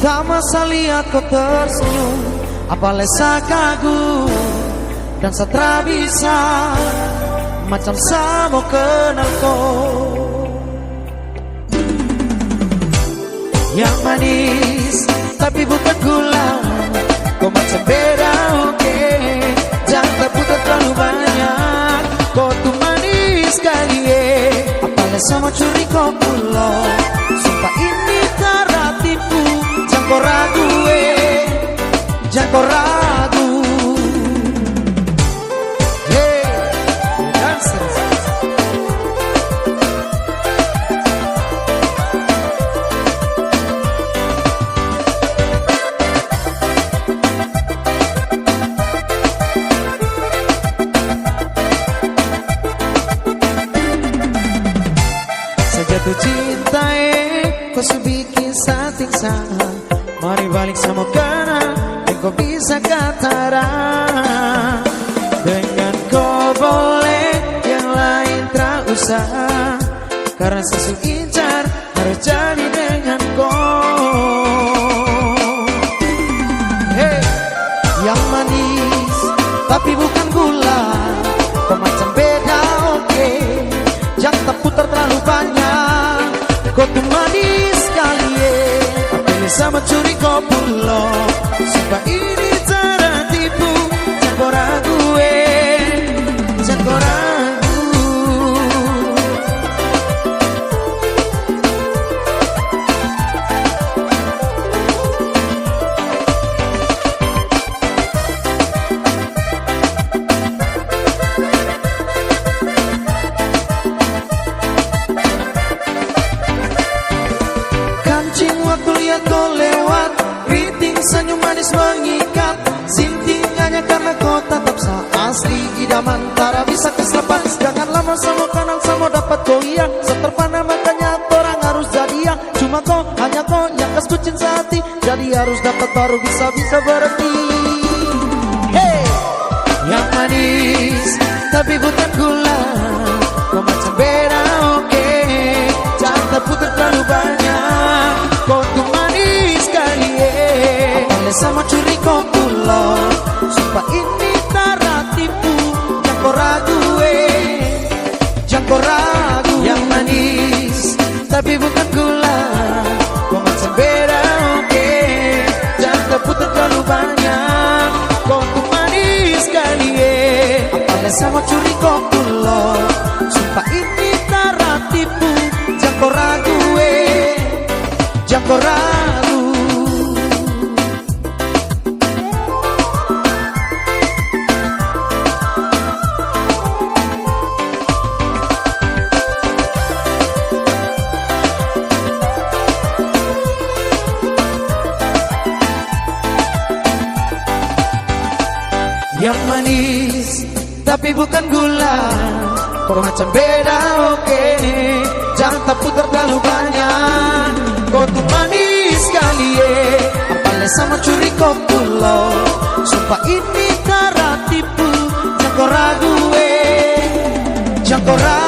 Tak masa lihat kau tersenyum, apa lesa kagum dan setra bisa macam sama kenal kau. Yang manis tapi bukan gula, kau macam beda oke. Jangan terputar terlalu banyak, kau tuh manis kali apa lesa mau curi kau pulau. Sumpah ini tak tipu, jangan kau ragu jangan kau ragu. Hey, dancers. Sejatuh cinta kau sebikin sating sana. Mari balik sama kena, kau bisa katara. Dengan kau boleh, yang lain tak usah. Karena sesu incar harus jadi dengan kau. Hey, yang manis tapi bukan gula, kau macam beda oke. Jangan tak putar terlalu banyak, kau tuh manis sekali sama curi kau pulau. Sumpah ini cara tipu, jangan kau ragu jangan kau ragu. Kancing waktu lihat kau lewat, keriting senyum manis mengikat. Sinting hanya karena kau tetap asli idaman, tak bisa keselepas. Jangan lama sama kanan sama dapat kau yang seterpana, makanya orang harus jadian. Cuma kau, hanya kau yang kesucin sehati, jadi harus dapat baru bisa berhenti. Hey, yang manis tapi bukan gula, kau macam beda oke. Jangan terputar terlalu banyak, kau tuh manis kali apalagi sama curi kau pulau. Sumpah ini tak tipu, jangan kau ragu jangan kau ragu. Yang manis tapi bukan gula, kau macam beda oke. Jangan terputar terlalu banyak, kau tuh manis kali apalagi sama curi kau pulau. Sumpah ini tak tipu, jangan kau ragu jangan kau ragu. Yang manis tapi bukan gula, kau macam beda oke. Jangan tak putar terlalu banyak, kau tuh manis sekali apalagi sama curi kau pulau. Sumpah ini tak tipu, jangan kau ragu jangan kau ragu.